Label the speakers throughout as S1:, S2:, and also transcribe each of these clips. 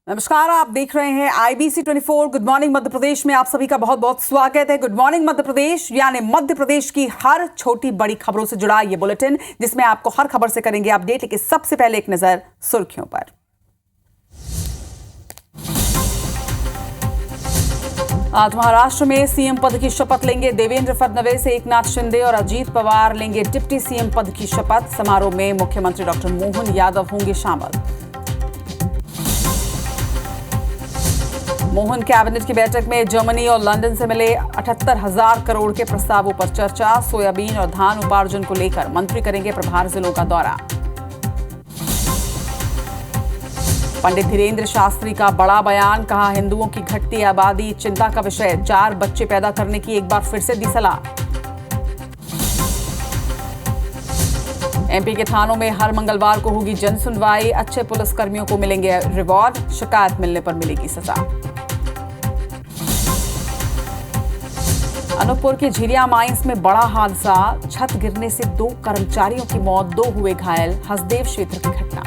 S1: नमस्कार, आप देख रहे हैं IBC 24 good morning Madhya Pradesh में आप सभी का बहुत बहुत स्वागत है। गुड मॉर्निंग मध्य प्रदेश यानी मध्य प्रदेश की हर छोटी बड़ी खबरों से जुड़ा ये बुलेटिन, जिसमें आपको हर खबर से करेंगे अपडेट। लेकिन सबसे पहले एक नजर सुर्खियों पर। आज महाराष्ट्र में सीएम पद की शपथ लेंगे देवेंद्र फडणवीस, एकनाथ शिंदे और अजीत पवार लेंगे डिप्टी सीएम पद की शपथ। समारोह में मुख्यमंत्री डॉक्टर मोहन यादव होंगे शामिल। मोहन कैबिनेट की बैठक में जर्मनी और लंदन से मिले 78,000 करोड़ के प्रस्तावों पर चर्चा। सोयाबीन और धान उपार्जन को लेकर मंत्री करेंगे प्रभार जिलों का दौरा। पंडित धीरेन्द्र शास्त्री का बड़ा बयान, कहा हिंदुओं की घटती आबादी चिंता का विषय, 4 बच्चे पैदा करने की एक बार फिर से दी सलाह। एमपी के थानों में हर मंगलवार को होगी जन सुनवाई, अच्छे पुलिसकर्मियों को मिलेंगे रिवॉर्ड, शिकायत मिलने पर मिलेगी सजा। अनूपपुर के झिरिया माइंस में बड़ा हादसा, छत गिरने से 2 कर्मचारियों की मौत, 2 हुए घायल, हसदेव क्षेत्र की घटना।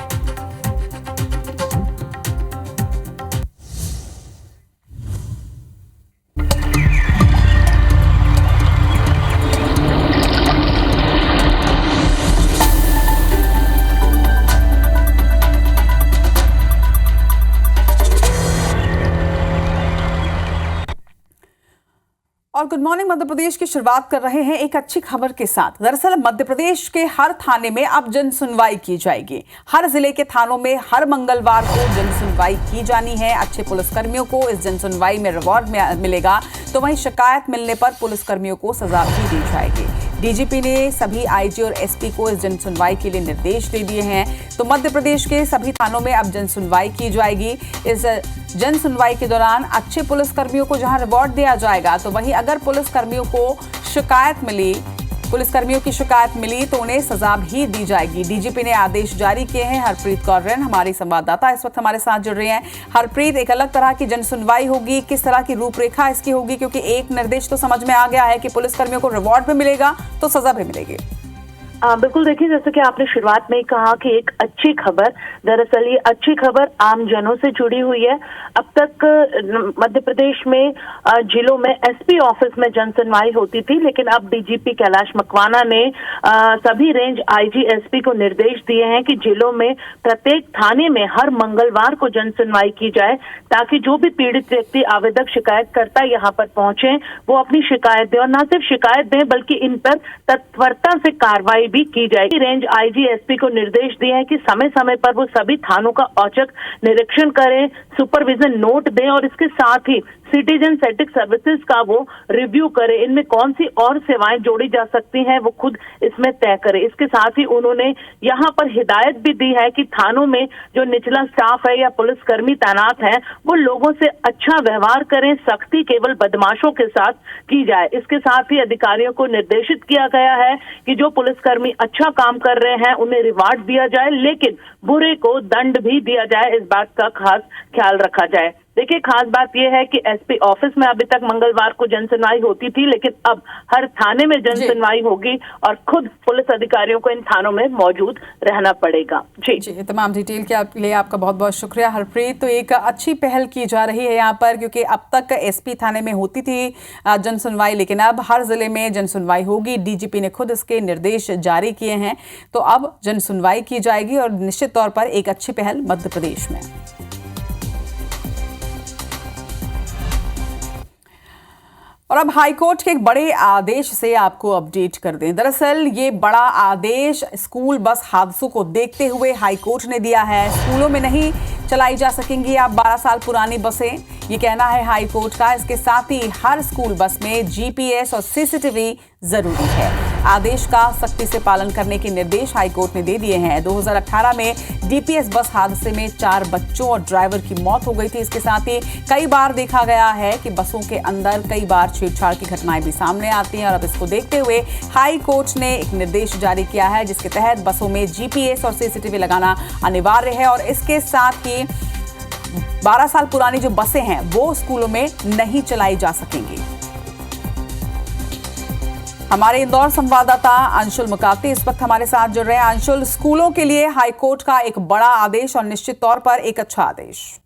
S1: और गुड मॉर्निंग मध्य प्रदेश की शुरुआत कर रहे हैं एक अच्छी खबर के साथ। दरअसल मध्य प्रदेश के हर थाने में अब जन सुनवाई की जाएगी। हर जिले के थानों में हर मंगलवार को जन सुनवाई की जानी है। अच्छे पुलिसकर्मियों को इस जन सुनवाई में रिवॉर्ड मिलेगा, तो वहीं शिकायत मिलने पर पुलिसकर्मियों को सजा भी दी जाएगी। डीजीपी ने सभी आईजी और एसपी को इस जन सुनवाई के लिए निर्देश दे दिए हैं। तो मध्य प्रदेश के सभी थानों में अब जन सुनवाई की जाएगी। इस जन सुनवाई के दौरान अच्छे पुलिसकर्मियों को जहां रिवॉर्ड दिया जाएगा, तो वहीं अगर पुलिसकर्मियों की शिकायत मिली तो उन्हें सजा भी दी जाएगी। डीजीपी ने आदेश जारी किए हैं। हरप्रीत कौर रैन हमारी संवाददाता इस वक्त हमारे साथ जुड़ रही हैं। हरप्रीत, एक अलग तरह की जन सुनवाई होगी, किस तरह की रूपरेखा इसकी होगी? क्योंकि एक निर्देश तो समझ में आ गया है कि पुलिसकर्मियों को रिवॉर्ड भी मिलेगा तो सजा भी मिलेगी।
S2: बिल्कुल, देखिए जैसे कि आपने शुरुआत में कहा कि एक अच्छी खबर, दरअसल ये अच्छी खबर आम जनों से जुड़ी हुई है। अब तक मध्य प्रदेश में जिलों में एसपी ऑफिस में जन सुनवाई होती थी, लेकिन अब डीजीपी कैलाश मकवाना ने सभी रेंज आईजी एसपी को निर्देश दिए हैं कि जिलों में प्रत्येक थाने में हर मंगलवार को जन सुनवाई की जाए, ताकि जो भी पीड़ित व्यक्ति आवेदक शिकायतकर्ता यहाँ पर पहुंचे वो अपनी शिकायत दें, और न सिर्फ शिकायत दें बल्कि इन पर तत्परता से कार्रवाई भी की जाएगी। रेंज आईजी एसपी को निर्देश दिए हैं कि समय समय पर वो सभी थानों का औचक निरीक्षण करें, सुपरविजन नोट दें, और इसके साथ ही सिटीजन सेटिक सर्विसेज का वो रिव्यू करें। इनमें कौन सी और सेवाएं जोड़ी जा सकती हैं वो खुद इसमें तय करें। इसके साथ ही उन्होंने यहाँ पर हिदायत भी दी है कि थानों में जो निचला स्टाफ है या पुलिसकर्मी तैनात हैं वो लोगों से अच्छा व्यवहार करें, सख्ती केवल बदमाशों के साथ की जाए। इसके साथ ही अधिकारियों को निर्देशित किया गया है कि जो पुलिसकर्मी अच्छा काम कर रहे हैं उन्हें रिवार्ड दिया जाए, लेकिन बुरे को दंड भी दिया जाए, इस बात का खास ख्याल रखा जाए। देखिए, खास बात यह है कि एसपी ऑफिस में अभी तक मंगलवार को जन सुनवाई होती थी, लेकिन अब हर थाने में जन सुनवाई होगी और खुद पुलिस अधिकारियों को इन थानों में मौजूद रहना पड़ेगा। जी,
S1: तमाम डिटेल के लिए आपका बहुत बहुत शुक्रिया हरप्रीत। तो एक अच्छी पहल की जा रही है यहाँ पर, क्योंकि अब तक एसपी थाने में होती थी जन सुनवाई, लेकिन अब हर जिले में जन सुनवाई होगी। डीजीपी ने खुद इसके निर्देश जारी किए हैं, तो अब जन सुनवाई की जाएगी और निश्चित तौर पर एक अच्छी पहल मध्य प्रदेश में। और अब हाईकोर्ट के एक बड़े आदेश से आपको अपडेट कर दें। दरअसल ये बड़ा आदेश स्कूल बस हादसों को देखते हुए हाईकोर्ट ने दिया है। स्कूलों में नहीं चलाई जा सकेंगी अब 12 साल पुरानी बसें, ये कहना है हाईकोर्ट का। इसके साथ ही हर स्कूल बस में जीपीएस और सीसीटीवी जरूरी है। आदेश का सख्ती से पालन करने के निर्देश हाईकोर्ट ने दे दिए हैं। 2018 में डीपीएस बस हादसे में 4 बच्चों और ड्राइवर की मौत हो गई थी। इसके साथ ही कई बार देखा गया है कि बसों के अंदर कई बार छेड़छाड़ की घटनाएं भी सामने आती हैं, और अब इसको देखते हुए हाईकोर्ट ने एक निर्देश जारी किया है, जिसके तहत बसों में जीपीएस और सीसीटीवी लगाना अनिवार्य है। और इसके साथ ही 12 साल पुरानी जो बसें हैं वो स्कूलों में नहीं चलाई जा सकेंगी। हमारे इंदौर संवाददाता अंशुल मुकाती इस वक्त हमारे साथ जुड़ रहे हैं। अंशुल, स्कूलों के लिए हाईकोर्ट का एक बड़ा आदेश और निश्चित तौर पर एक अच्छा आदेश।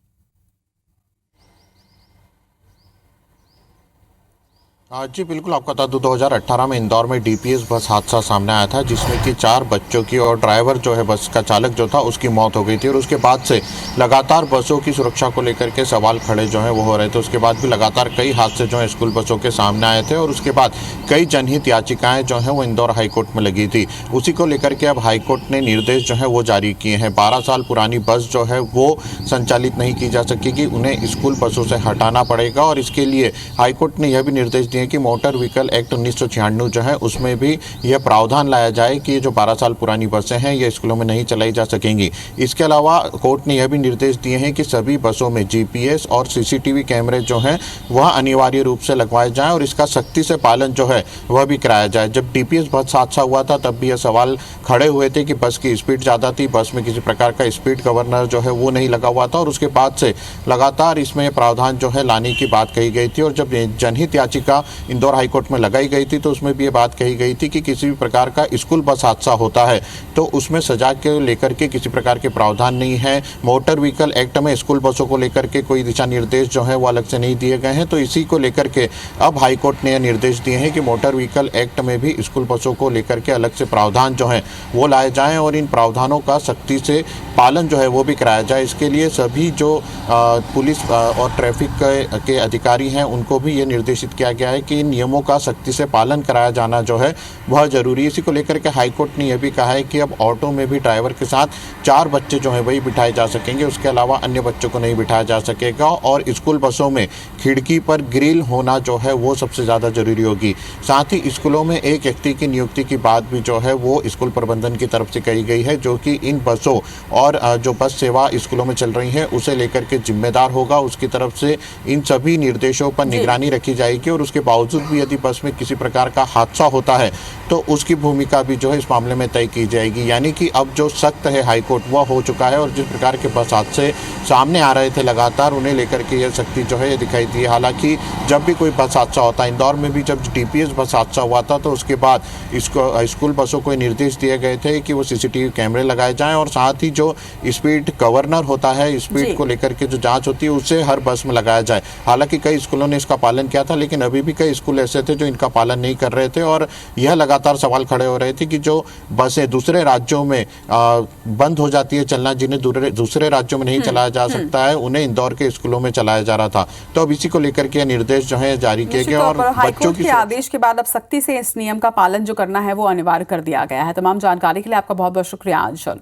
S3: जी बिल्कुल, आपको बता दूं 2018 में इंदौर में डीपीएस बस हादसा सामने आया था जिसमें कि 4 बच्चों की और ड्राइवर जो है बस का चालक जो था उसकी मौत हो गई थी। और उसके बाद से लगातार बसों की सुरक्षा को लेकर के सवाल खड़े जो हैं वो हो रहे थे। उसके बाद भी लगातार कई हादसे जो हैं स्कूल बसों के सामने आए थे और उसके बाद कई जनहित याचिकाएं जो हैं वो इंदौर हाईकोर्ट में लगी थी। उसी को लेकर के अब हाईकोर्ट ने निर्देश जो है वो जारी किए हैं। 12 साल पुरानी बस जो है वो संचालित नहीं की जा सकेगी, उन्हें स्कूल बसों से हटाना पड़ेगा। और इसके लिए हाईकोर्ट ने यह भी निर्देश दिए कि मोटर व्हीकल एक्ट 1996 जो है उसमें भी यह प्रावधान लाया जाए कि ये जो 12 साल पुरानी बसें हैं ये स्कूलों में नहीं चलाई जा सकेंगी। इसके अलावा कोर्ट ने यह भी निर्देश दिए हैं कि सभी बसों में जीपीएस और सीसीटीवी कैमरे जो हैं वह अनिवार्य रूप से लगवाए जाएं और इसका सख्ती से पालन जो है वह भी कराया जाए। जब डीपीएस बस हादसा हुआ था तब भी यह सवाल खड़े हुए थे कि बस की स्पीड ज़्यादा थी, बस में किसी प्रकार का स्पीड गवर्नर जो है वो नहीं लगा हुआ था। और उसके बाद से लगातार इसमें प्रावधान जो है लाने की बात कही गई थी। और जब जनहित याचिका इंदौर हाईकोर्ट में लगाई गई थी तो उसमें भी ये बात कही गई थी कि किसी भी प्रकार का स्कूल बस हादसा होता है तो उसमें सजा के लेकर के किसी प्रकार के प्रावधान नहीं है। मोटर व्हीकल एक्ट में स्कूल बसों को लेकर के कोई दिशा निर्देश जो है वो अलग से नहीं दिए गए हैं। तो इसी को लेकर के अब हाईकोर्ट ने यह निर्देश दिए हैं कि मोटर व्हीकल एक्ट में भी स्कूल बसों को लेकर के अलग से प्रावधान जो है वो लाए जाएं और इन प्रावधानों का सख्ती से पालन जो है वो भी कराया जाए। इसके लिए सभी जो पुलिस और ट्रैफिक के अधिकारी हैं उनको भी ये निर्देशित किया गया है कि इन नियमों का सख्ती से पालन कराया जाना जो है वह जरूरी है। इसी को लेकर के हाईकोर्ट ने यह भी कहा है कि अब ऑटो में भी ड्राइवर के साथ 4 बच्चे जो हैं वही बिठाए जा सकेंगे, उसके अलावा अन्य बच्चों को नहीं बिठाया जा सकेगा। और स्कूल बसों में खिड़की पर ग्रिल होना जो है वो सबसे ज़्यादा जरूरी होगी। साथ ही स्कूलों में एक व्यक्ति की नियुक्ति की बात भी जो है वो स्कूल प्रबंधन की तरफ से कही गई है जो कि इन बसों और जो बस सेवा स्कूलों में चल रही है उसे लेकर के जिम्मेदार होगा। उसकी तरफ से इन सभी निर्देशों पर निगरानी रखी जाएगी और उसके बावजूद भी यदि बस में किसी प्रकार का हादसा होता है तो उसकी भूमिका भी जो है इस मामले में तय की जाएगी। यानी कि अब जो सख्त है हाईकोर्ट वह हो चुका है और जिस प्रकार के बस हादसे सामने आ रहे थे लगातार उन्हें लेकर के यह सख्ती जो है ये दिखाई दी है। हालांकि जब भी कोई बस हादसा होता है, इंदौर में भी जब डीपीएस बस हादसा हुआ था तो उसके बाद इसको स्कूल बसों को निर्देश दिए गए थे कि वो सीसीटीवी कैमरे लगाए जाएं और साथ ही जो स्पीड गवर्नर होता है स्पीड को लेकर के जो जांच होती है उसे हर बस में लगाया जाए। हालांकि कई स्कूलों ने इसका पालन किया था लेकिन अभी भी कई स्कूल ऐसे थे जो इनका पालन नहीं कर रहे थे और यह लगातार सवाल खड़े हो रहे थे कि जो बसें दूसरे राज्यों में बंद हो जाती है चलना, जिन्हें दूसरे राज्यों में नहीं चलाया जा सकता है उन्हें इंदौर के स्कूलों में चलाया जा रहा था। तो अब इसी को लेकर के निर्देश जो है जारी किए गए और बच्चों के
S1: आदेश के बाद अब सख्ती से इस नियम का पालन जो करना है वो अनिवार्य कर दिया गया है। तमाम जानकारी के लिए आपका बहुत बहुत शुक्रिया अंशल।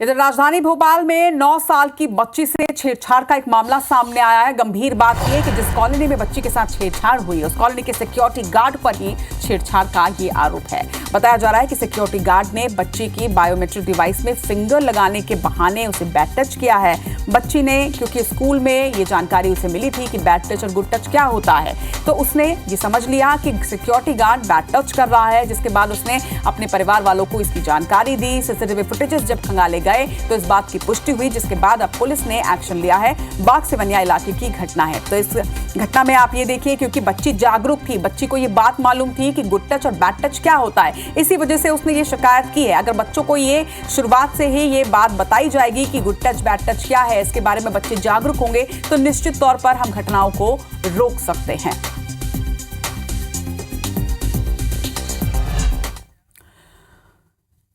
S1: इधर राजधानी भोपाल में 9 साल की बच्ची से छेड़छाड़ का एक मामला सामने आया है। गंभीर बात यह है कि जिस कॉलोनी में बच्ची के साथ छेड़छाड़ हुई उस कॉलोनी के सिक्योरिटी गार्ड पर ही छेड़छाड़ का ये आरोप है। बताया जा रहा है कि सिक्योरिटी गार्ड ने बच्ची की बायोमेट्रिक डिवाइस में फिंगर लगाने के बहाने उसे बैड टच किया है। बच्ची ने, क्योंकि स्कूल में ये जानकारी उसे मिली थी कि बैड टच और गुड टच क्या होता है, तो उसने ये समझ लिया कि सिक्योरिटी गार्ड बैड टच कर रहा है, जिसके बाद उसने अपने परिवार वालों को इसकी जानकारी दी। सीसीटीवी फुटेजेस जब खंगाले गए तो इस बात की पुष्टि हुई, जिसके बाद अब पुलिस ने एक्शन लिया है। बाग सिवनिया इलाके की घटना है। तो इस घटना में आप ये देखिए, क्योंकि बच्ची जागरूक थी, बच्ची को ये बात मालूम थी कि गुड टच और बैड टच क्या होता है, इसी वजह से उसने ये शिकायत की है। अगर बच्चों को ये शुरुआत से ही ये बात बताई जाएगी कि गुड टच बैड टच क्या है, इसके बारे में बच्चे जागरूक होंगे तो निश्चित तौर पर हम घटनाओं को रोक सकते हैं।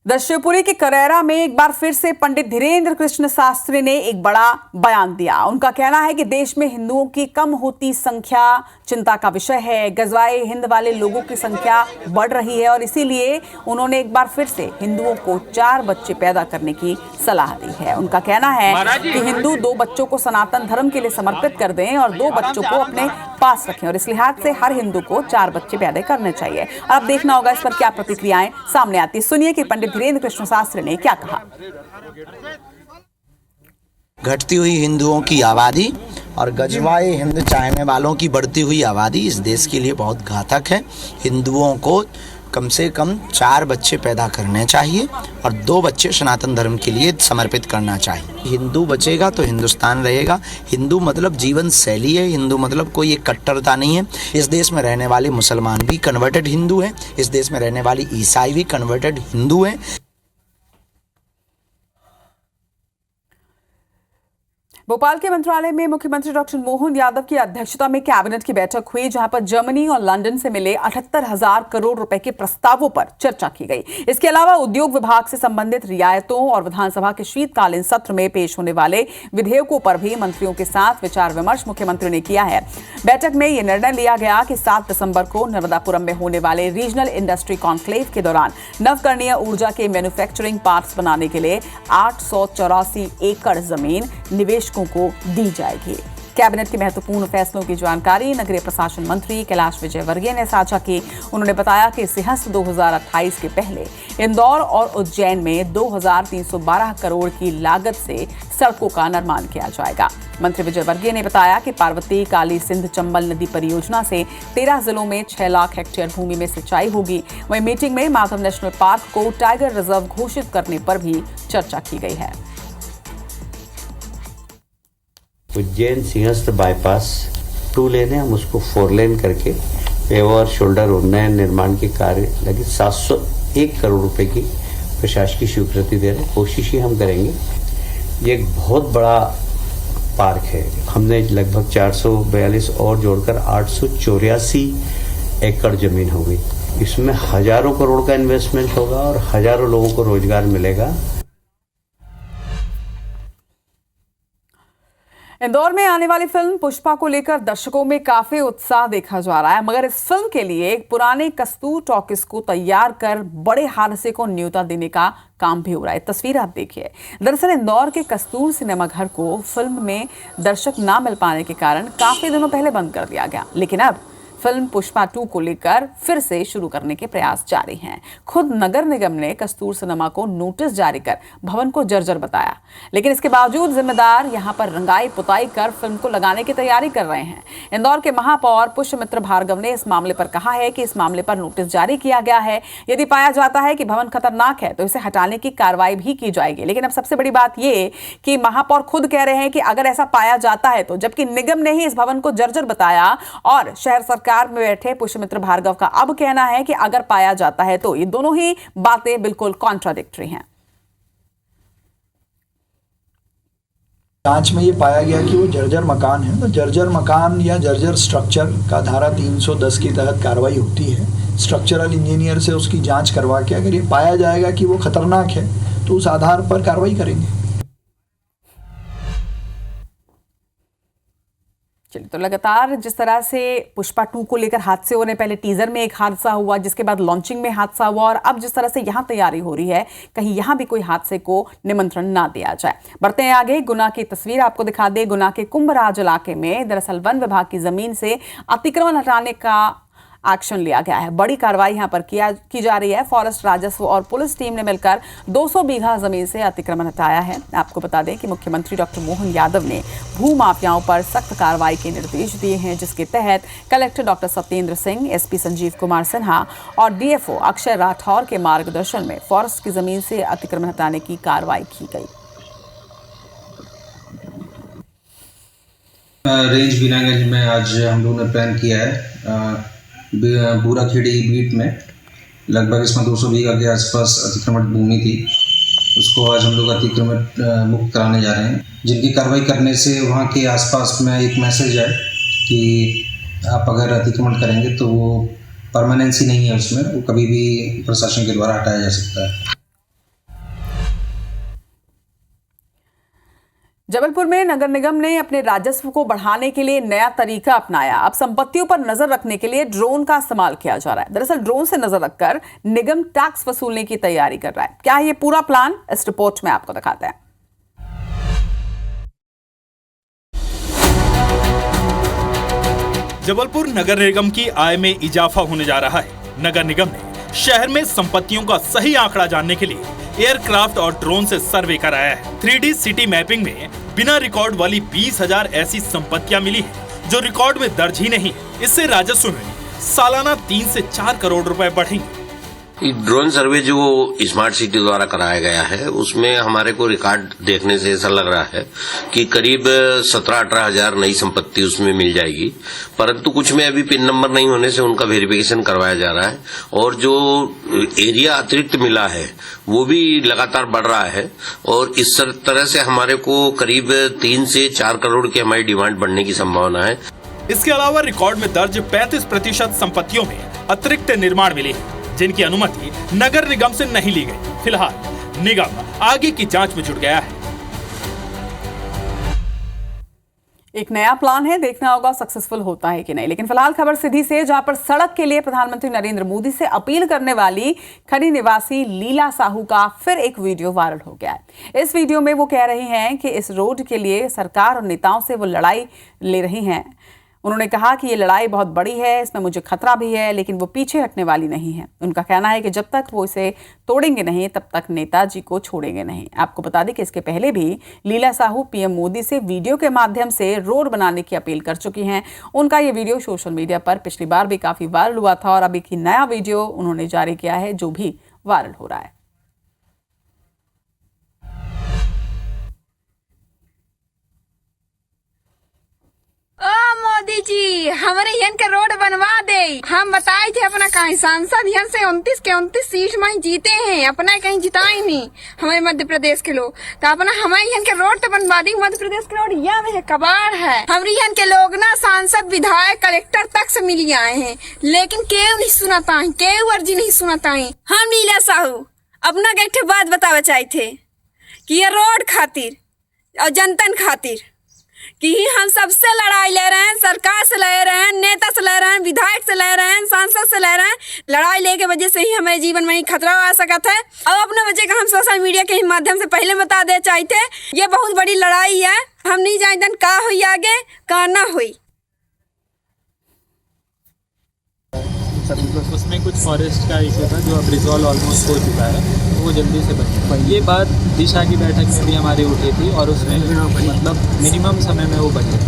S1: शिवपुरी के करैरा में एक बार फिर से पंडित धीरेन्द्र कृष्ण शास्त्री ने एक बड़ा बयान दिया। उनका कहना है कि देश में हिंदुओं की कम होती संख्या चिंता का विषय है। गजवाए हिंद वाले लोगों की संख्या बढ़ रही है और इसीलिए उन्होंने एक बार फिर से हिंदुओं को 4 बच्चे पैदा करने की सलाह दी है। उनका कहना है कि हिंदू 2 बच्चों को सनातन धर्म के लिए समर्पित कर दें और 2 बच्चों को अपने पास रखें और इस लिहाज से हर हिंदू को 4 बच्चे पैदा करने चाहिए। अब देखना होगा इस पर क्या प्रतिक्रियाएं सामने आती। सुनिए कि पंडित धीरेन्द्र कृष्ण शास्त्री ने क्या कहा।
S4: घटती हुई हिंदुओं की आबादी और गजवाए हिंद चाहने वालों की बढ़ती हुई आबादी इस देश के लिए बहुत घातक है। हिंदुओं को कम से कम 4 बच्चे पैदा करने चाहिए और 2 बच्चे सनातन धर्म के लिए समर्पित करना चाहिए। हिंदू बचेगा तो हिंदुस्तान रहेगा। हिंदू मतलब जीवन शैली है, हिंदू मतलब कोई एक कट्टरता नहीं है। इस देश में रहने वाले मुसलमान भी कन्वर्टेड हिंदू हैं, इस देश में रहने वाली ईसाई भी कन्वर्टेड हिंदू हैं।
S1: भोपाल के मंत्रालय में मुख्यमंत्री डॉक्टर मोहन यादव की अध्यक्षता में कैबिनेट की बैठक हुई, जहां पर जर्मनी और लंदन से मिले 78,000 करोड़ रुपए के प्रस्तावों पर चर्चा की गई। इसके अलावा उद्योग विभाग से संबंधित रियायतों और विधानसभा के शीतकालीन सत्र में पेश होने वाले विधेयकों पर भी मंत्रियों के साथ विचार विमर्श मुख्यमंत्री ने किया है। बैठक में यह निर्णय लिया गया कि 7 दिसंबर को नर्मदापुरम में होने वाले रीजनल इंडस्ट्री कॉन्क्लेव के दौरान नवकरणीय ऊर्जा के मैन्युफैक्चरिंग पार्क्स बनाने के लिए 884 एकड़ जमीन निवेश को दी जाएगी। कैबिनेट के महत्वपूर्ण फैसलों की जानकारी नगरीय प्रशासन मंत्री कैलाश विजयवर्गीय ने साझा की। उन्होंने बताया कि सिंहस्थ 2028 के पहले इंदौर और उज्जैन में 2,312 करोड़ की लागत से सड़कों का निर्माण किया जाएगा। मंत्री विजयवर्गीय ने बताया कि पार्वती काली सिंध चंबल नदी परियोजना से 13 जिलों में 6 लाख हेक्टेयर भूमि में सिंचाई होगी। वहीं मीटिंग में माधव नेशनल पार्क को टाइगर रिजर्व घोषित करने पर भी चर्चा की गई है।
S5: उज्जैन सिंहस्थ बाईपास 2 लेन है, हम उसको 4 लेन करके पेवर शोल्डर उन्नयन निर्माण के कार्य लगे 701 करोड़ रुपए की प्रशासकीय स्वीकृति दे रहे हैं। कोशिश ही हम करेंगे। ये एक बहुत बड़ा पार्क है। हमने लगभग 442 और जोड़कर 884 एकड़ जमीन हो गई। इसमें हजारों करोड़ का इन्वेस्टमेंट होगा और हजारों लोगों को रोजगार मिलेगा।
S1: इंदौर में आने वाली फिल्म पुष्पा को लेकर दर्शकों में काफी उत्साह देखा जा रहा है, मगर इस फिल्म के लिए एक पुराने कस्तूर टॉकीज को तैयार कर बड़े हादसे को न्योता देने का काम भी हो रहा है। तस्वीर आप देखिए। दरअसल इंदौर के कस्तूर सिनेमा घर को फिल्म में दर्शक ना मिल पाने के कारण काफी दिनों पहले बंद कर दिया गया, लेकिन अब फिल्म पुष्पा 2 को लेकर फिर से शुरू करने के प्रयास जारी हैं। खुद नगर निगम ने कस्तूर सिनेमा को नोटिस जारी कर भवन को जर्जर बताया, लेकिन इसके बावजूद जिम्मेदार यहां पर रंगाई पुताई कर फिल्म को लगाने की तैयारी कर रहे हैं। इंदौर के महापौर पुष्यमित्र भार्गव ने इस मामले पर कहा है कि इस मामले पर नोटिस जारी किया गया है। यदि पाया जाता है कि भवन खतरनाक है तो इसे हटाने की कार्रवाई भी की जाएगी। लेकिन अब सबसे बड़ी बात यह कि महापौर खुद कह रहे हैं कि अगर ऐसा पाया जाता है तो, जबकि निगम ने ही इस भवन को जर्जर बताया और शहर सरकार में बैठे पुष्यमित्र भार्गव का अब कहना है कि अगर पाया जाता है तो ये दोनों ही बातें बिल्कुल कॉन्ट्राडिक्टरी हैं।
S6: जांच में ये पाया गया कि वो जर्जर मकान है, तो जर्जर मकान या जर्जर स्ट्रक्चर का धारा 310 के तहत कार्रवाई होती है। स्ट्रक्चरल इंजीनियर से उसकी जांच करवा के अगर ये पाया जाएगा कि वो खतरनाक है तो उस आधार पर कार्रवाई करेंगे।
S1: चलिए, तो लगातार जिस तरह से पुष्पा 2 को लेकर हादसे हो रहे, पहले टीजर में एक हादसा हुआ, जिसके बाद लॉन्चिंग में हादसा हुआ, और अब जिस तरह से यहां तैयारी हो रही है, कहीं यहां भी कोई हादसे को निमंत्रण ना दिया जाए। बढ़ते हैं आगे। गुना की तस्वीर आपको दिखा दे। गुना के कुंभराज इलाके में दरअसल वन विभाग की जमीन से अतिक्रमण हटाने का एक्शन लिया गया है। बड़ी कार्रवाई यहां पर की जा रही है। फॉरेस्ट, राजस्व और पुलिस टीम ने मिलकर 200 बीघा जमीन से अतिक्रमण हटाया है। आपको बता दें कि मुख्यमंत्री डॉक्टर मोहन यादव ने भू माफियाओं पर सख्त कार्रवाई के निर्देश दिए हैं, जिसके तहत collector doctor Satyendra Singh, SP Sanjeev Kumar Sinha और डीएफओ अक्षय राठौर के मार्गदर्शन में फॉरेस्ट की जमीन से अतिक्रमण हटाने की कार्रवाई की गई।
S7: रेंज बीनागंज में आज हम लोगों ने प्लान किया है बूराखेड़ी बीट में लगभग इसमें 200 बीघा के आसपास अतिक्रमण भूमि थी, उसको आज हम लोग अतिक्रमण मुक्त कराने जा रहे हैं, जिनकी कार्रवाई करने से वहाँ के आसपास में एक मैसेज है कि आप अगर अतिक्रमण करेंगे तो वो परमानेंसी नहीं है, उसमें वो कभी भी प्रशासन के द्वारा हटाया जा सकता है।
S1: जबलपुर में नगर निगम ने अपने राजस्व को बढ़ाने के लिए नया तरीका अपनाया। अब संपत्तियों पर नजर रखने के लिए ड्रोन का इस्तेमाल किया जा रहा है। दरअसल ड्रोन से नजर रखकर निगम टैक्स वसूलने की तैयारी कर रहा है। क्या है ये पूरा प्लान, इस रिपोर्ट में आपको दिखाते हैं।
S8: जबलपुर नगर निगम की आय में इजाफा होने जा रहा है। नगर निगम ने शहर में संपत्तियों का सही आंकड़ा जानने के लिए एयरक्राफ्ट और ड्रोन से सर्वे कराया है। 3D सिटी मैपिंग में बिना रिकॉर्ड वाली 20,000 ऐसी संपत्तियां मिली हैं जो रिकॉर्ड में दर्ज ही नहीं। इससे राजस्व में सालाना 3 से 4 करोड़ रुपए बढ़ेंगे।
S9: ये ड्रोन सर्वे जो स्मार्ट सिटी द्वारा कराया गया है उसमें हमारे को रिकॉर्ड देखने से ऐसा लग रहा है कि करीब 17-18 हजार नई संपत्ति उसमें मिल जाएगी, परंतु कुछ में अभी पिन नंबर नहीं होने से उनका वेरिफिकेशन करवाया जा रहा है और जो एरिया अतिरिक्त मिला है वो भी लगातार बढ़ रहा है और इस तरह से हमारे को करीब 3 से 4 करोड़ की हमारी डिमांड बढ़ने की संभावना है।
S8: इसके अलावा रिकॉर्ड में दर्ज 35% संपत्तियों में अतिरिक्त निर्माण मिले हैं जिनकी अनुमति नगर निगम से नहीं ली गई। फिलहाल निगम आगे की जांच में जुट गया है।
S1: एक नया प्लान है, देखना होगा सक्सेसफुल होता है कि नहीं। लेकिन फिलहाल खबर सीधी से, जहां पर सड़क के लिए प्रधानमंत्री नरेंद्र मोदी से अपील करने वाली खड़ी निवासी लीला साहू का फिर एक वीडियो वायरल हो गया है। इस वीडियो में वो कह रही हैं कि इस रोड के लिए सरकार और नेताओं से वो लड़ाई ले रही हैं। उन्होंने कहा कि ये लड़ाई बहुत बड़ी है, इसमें मुझे खतरा भी है, लेकिन वो पीछे हटने वाली नहीं है। उनका कहना है कि जब तक वो इसे तोड़ेंगे नहीं तब तक नेताजी को छोड़ेंगे नहीं। आपको बता दें कि इसके पहले भी लीला साहू पीएम मोदी से वीडियो के माध्यम से रोड बनाने की अपील कर चुकी हैं। उनका ये वीडियो सोशल मीडिया पर पिछली बार भी काफी वायरल हुआ था और अब एक नया वीडियो उन्होंने जारी किया है जो भी वायरल हो रहा है।
S10: मोदी जी हमारे यहाँ के रोड बनवा दे। हम बताए थे अपना कहीं सांसद यहाँ से 29 के 29 सीट में जीते हैं, अपना कहीं जिताए नहीं हमारे मध्य प्रदेश के लोग। तो अपना हमारे यहाँ के रोड तो बनवा दी। मध्य प्रदेश के रोड यहाँ में है, कबाड़ है। हमारे यहाँ के लोग ना सांसद विधायक कलेक्टर तक से मिल आए हैं, लेकिन केव नहीं सुनाता है, केव अर्जी नहीं सुनाता है। हम लीला साहू अपना एक बात बतावे चाहे थे कि ये रोड खातिर और जनतन खातिर कि हम सबसे लड़ाई ले रहे हैं, सरकार से ले रहे हैं, नेता से ले रहे हैं, विधायक से ले रहे हैं, सांसद से ले रहे हैं। लड़ाई ले के वजह से ही हमारे जीवन में ही खतरा आ सकता है। अब अपने वजह का हम सोशल मीडिया के माध्यम से पहले बता दे चाहते, ये बहुत बड़ी लड़ाई है। हम नहीं जानते का हुई आगे का ना हुई।
S11: उसमें कुछ फॉरेस्ट का इशू था जो अब रिजॉल्व ऑलमोस्ट हो चुका है, वो जल्दी से बन। ये बात दिशा की बैठक में भी हमारी उठी थी और उसमें मतलब मिनिमम समय में वो बने।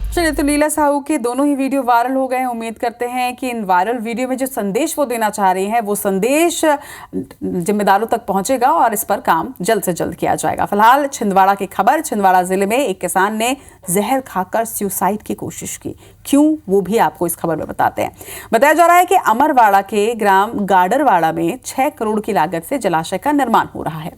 S1: चलिए, तो लीला साहू के दोनों ही वीडियो वायरल हो गए हैं। उम्मीद करते हैं कि इन वायरल वीडियो में जो संदेश वो देना चाह रही हैं वो संदेश जिम्मेदारों तक पहुंचेगा और इस पर काम जल्द से जल्द किया जाएगा। फिलहाल छिंदवाड़ा की खबर, छिंदवाड़ा जिले में एक किसान ने जहर खाकर सुसाइड की कोशिश की। क्यों, वो भी आपको इस खबर में बताते हैं। बताया जा रहा है कि अमरवाड़ा के ग्राम गाडरवाड़ा में 6 करोड़ की लागत से जलाशय का निर्माण हो रहा है।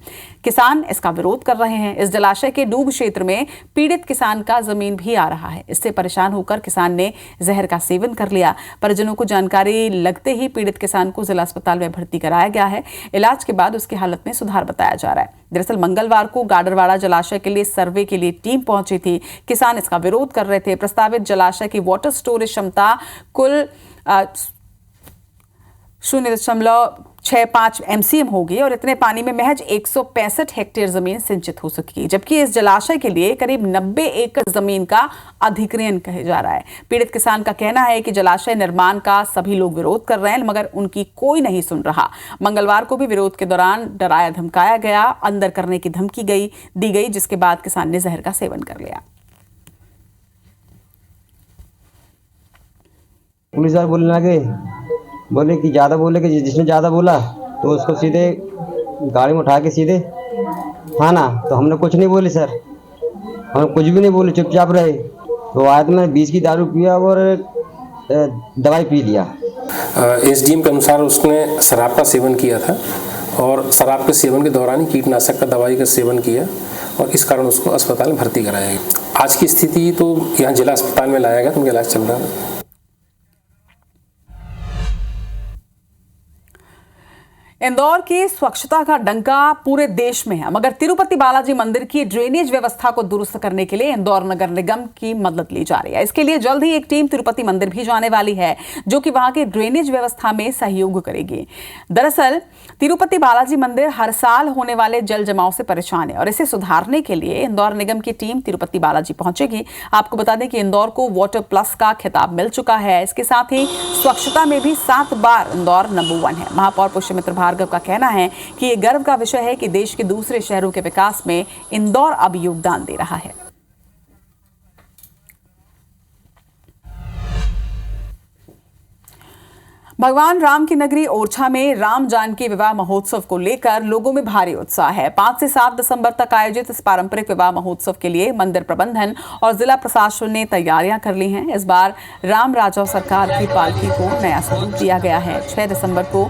S1: किसान इसका विरोध कर रहे हैं। इस जलाशय के डूब क्षेत्र में पीड़ित किसान का जमीन भी आ रहा है। इससे परेशान होकर किसान ने जहर का सेवन कर लिया। परिजनों को जानकारी लगते ही पीड़ित किसान को जिला अस्पताल में भर्ती कराया गया है। इलाज के बाद उसकी हालत में सुधार बताया जा रहा है। दरअसल मंगलवार को गाडरवाड़ा जलाशय के लिए सर्वे के लिए टीम पहुंची थी। किसान इसका विरोध कर रहे थे। प्रस्तावित जलाशय की वाटर स्टोरेज क्षमता कुल 0.65 MCM होगी और इतने पानी में महज 165 हेक्टेयर जमीन सिंचित हो सकेगी, जबकि इस जलाशय के लिए करीब 90 एकड़ जमीन का अधिग्रहण कहा जा रहा है। पीड़ित किसान का कहना है कि जलाशय निर्माण का सभी लोग विरोध कर रहे हैं मगर उनकी कोई नहीं सुन रहा। मंगलवार को भी विरोध के दौरान डराया धमकाया गया, अंदर करने की धमकी दी गई, जिसके बाद किसान ने जहर का सेवन कर लिया।
S12: पुलिस वाले बोलने लगे, बोले कि ज़्यादा बोले कि जिसने ज़्यादा बोला तो उसको सीधे गाड़ी में उठा के सीधे थाना। तो हमने कुछ नहीं बोले सर, हम कुछ भी नहीं बोले, चुपचाप रहे। तो आयत में 20 की दारू पिया और दवाई पी लिया।
S13: एसडीएम के अनुसार उसने शराब का सेवन किया था और शराब के सेवन के दौरान ही कीटनाशक का दवाई का सेवन किया और इस कारण उसको अस्पताल में भर्ती कराया गया। आज की स्थिति तो यहाँ जिला अस्पताल में लाया गया, तो उनका इलाज चल रहा है।
S1: इंदौर की स्वच्छता का डंका पूरे देश में है, मगर तिरुपति बालाजी मंदिर की ड्रेनेज व्यवस्था को दुरुस्त करने के लिए इंदौर नगर निगम की मदद ली जा रही है। इसके लिए जल्द ही एक टीम तिरुपति मंदिर भी जाने वाली है जो कि वहां की ड्रेनेज व्यवस्था में सहयोग करेगी। दरअसल तिरुपति बालाजी मंदिर हर साल होने वाले जल जमाव से परेशान है और इसे सुधारने के लिए इंदौर निगम की टीम तिरुपति बालाजी पहुंचेगी। आपको बता दें कि इंदौर को वाटर प्लस का खिताब मिल चुका है। इसके साथ ही स्वच्छता में भी 7 बार इंदौर नंबर 1 है। महापौर पुष्यमित्र भार्गव का कहना है कि ये गर्व का विषय है कि देश के दूसरे शहरों के विकास में इंदौर अब योगदान दे रहा है। भगवान राम की नगरी ओरछा में राम जानकी विवाह महोत्सव को लेकर लोगों में भारी उत्साह है। 5 से 7 दिसंबर तक आयोजित इस पारंपरिक विवाह महोत्सव के लिए मंदिर प्रबंधन और जिला प्रशासन ने तैयारियां कर ली हैं। इस बार राम राजा सरकार की पालकी को नया स्वरूप दिया गया है। 6 दिसंबर को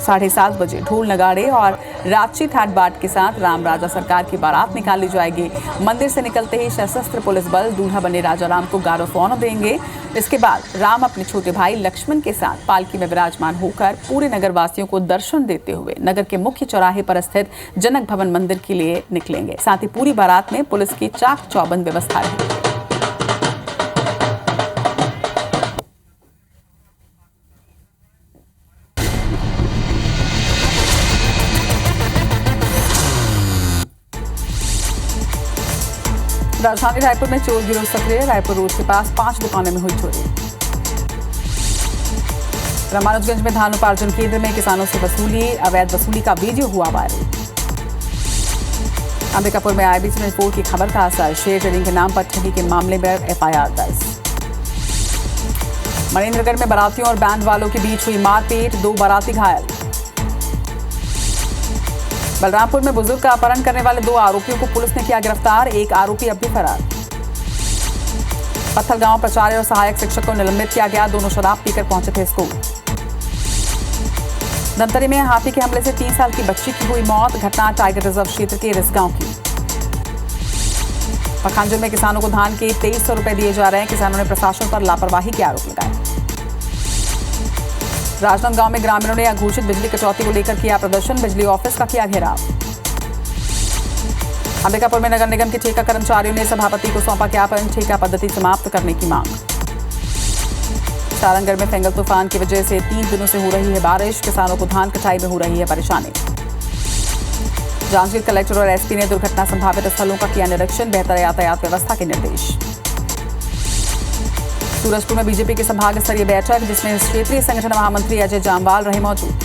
S1: 7:30 बजे ढोल नगाड़े और राची ठाट बाट के साथ राम राजा सरकार की बारात निकाली जाएगी। मंदिर से निकलते ही सशस्त्र पुलिस बल दूल्हा बने राजा राम को गार्ड ऑफ ऑनर देंगे। इसके बाद राम अपने छोटे भाई लक्ष्मण के साथ पालकी में विराजमान होकर पूरे नगर वासियों को दर्शन देते हुए नगर के मुख्य चौराहे पर स्थित जनक भवन मंदिर के लिए निकलेंगे। साथ ही पूरी बारात में पुलिस की चाक चौबंद व्यवस्था रहेगी। राजधानी रायपुर में चोर गिरोह सक्रिय। रायपुर रोड के पास 5 दुकानों में हुई चोरी। रामानुजगंज में धान उपार्जन केंद्र में किसानों से वसूली, अवैध वसूली का वीडियो हुआ वायरल। अंबिकापुर में आईबीसी में रिपोर्ट की खबर का असर। शेयर ट्रेडिंग के नाम पर ठगी के मामले में एफआईआर दर्ज। मनेन्द्रगढ़ में बारातियों और बैंड वालों के बीच हुई मारपीट, 2 बाराती घायल। बलरामपुर में बुजुर्ग का अपहरण करने वाले 2 आरोपियों को पुलिस ने किया गिरफ्तार। एक आरोपी अब भी फरार। पत्थलगांव प्राचार्य और सहायक शिक्षक को निलंबित किया गया। दोनों शराब पीकर पहुंचे थे स्कूल। धमतरी में हाथी के हमले से 3 साल की बच्ची की हुई मौत। घटना टाइगर रिजर्व क्षेत्र के रिसगांव की। पखांजूर में किसानों को धान के 2300 रुपए दिए जा रहे हैं। किसानों ने प्रशासन पर लापरवाही के आरोप लगाए। राजनांदगांव में ग्रामीणों ने अघोषित बिजली कटौती को लेकर किया प्रदर्शन। बिजली ऑफिस का किया घेराव। अंबिकापुर में नगर निगम के ठेका कर्मचारियों ने सभापति को सौंपा ज्ञापन। ठेका पद्धति समाप्त करने की मांग। सारंगगढ़ में फेंगल तूफान की वजह से 3 दिनों से हो रही है बारिश। किसानों को धान कटाई में हो रही है परेशानी। जांजगीर कलेक्टर और एसपी ने दुर्घटना संभावित स्थलों का किया निरीक्षण। बेहतर यातायात व्यवस्था के निर्देश। सूरजपुर में बीजेपी की संभाग स्तरीय बैठक, जिसमें क्षेत्रीय संगठन महामंत्री अजय जामवाल रहे मौजूद।